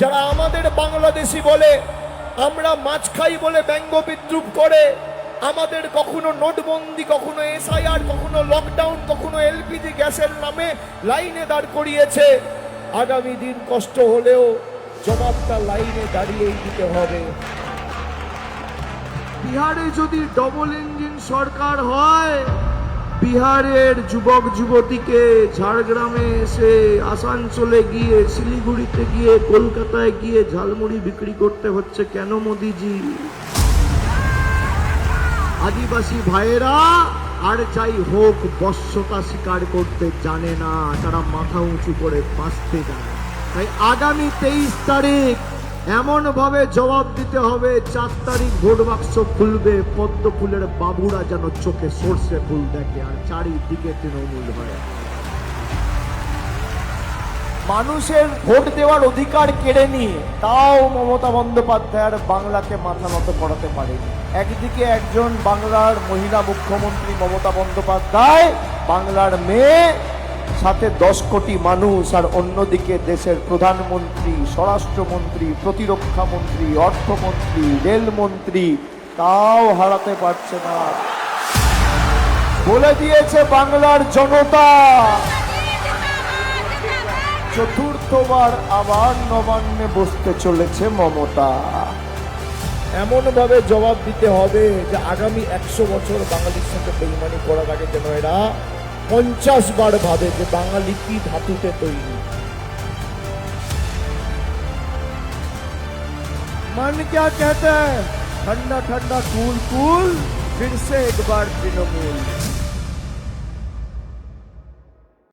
যারা আমাদের বাংলাদেশি বলে, আমরা মাছ খাই বলে ব্যঙ্গ বিদ্রুপ করে, আমাদের কখনো নোটবন্দি, কখনো এসআইআর, কখনো লকডাউন, কখনো এলপিজি গ্যাসের নামে লাইনে দাঁড় করিয়েছে, আগামী দিন কষ্ট হলেও জবাবটা লাইনে দাঁড়িয়েই দিতে হবে। বিহারে যদি ডবল ইঞ্জিন সরকার হয়, বিহারের যুবক যুবতীকে ঝাড়গ্রামে এসে, আসানসোলে গিয়ে, শিলিগুড়িতে গিয়ে, কলকাতায় গিয়ে ঝালমুড়ি বিক্রি করতে হচ্ছে কেন মোদিজি? আদিবাসী ভাইয়েরা আর যাই হোক বশ্যতা স্বীকার করতে জানে না, তারা মাথা উঁচু করে বাঁচতে জানে। তাই আগামী 23 তারিখ এমন ভাবে জবাব দিতে হবে, 4 তারিখ ভোট বাক্স খুলবে, পদ্ম ফুলের বাবুরা যেন চোখে সর্ষে ফুল দেখে আর চারিদিকে তৃণমূল হয়। মানুষের ভোট দেওয়ার অধিকার কেড়ে নিয়ে তাও মমতা বন্দ্যোপাধ্যায়ের বাংলাকে মাথা নত করাতে পারেনি। একদিকে একজন বাংলার মহিলা মুখ্যমন্ত্রী মমতা বন্দ্যোপাধ্যায়, বাংলার মেয়ে, সাথে 10 কোটি মানুষ, আর অন্যদিকে দেশের প্রধানমন্ত্রী, স্বরাষ্ট্রমন্ত্রী, প্রতিরক্ষা মন্ত্রী, অর্থমন্ত্রী, রেলমন্ত্রী, তাও হারাতে পারছে না। বলে দিয়েছে বাংলার জনতা, চতুর্থবার আবার নবান্নে বসতে চলেছে মমতা। এমন ভাবে জবাব দিতে হবে যে আগামী 100 বছর বাঙালির সাথে বেইমানি করার আগে যেন এরা 50 বার ভাবে যে বাঙালি কি ধাতুতে তৈরি। मन क्या कहता है, ठंडा ठंडा कूल कूल, फिर से एक बार तृणमूल।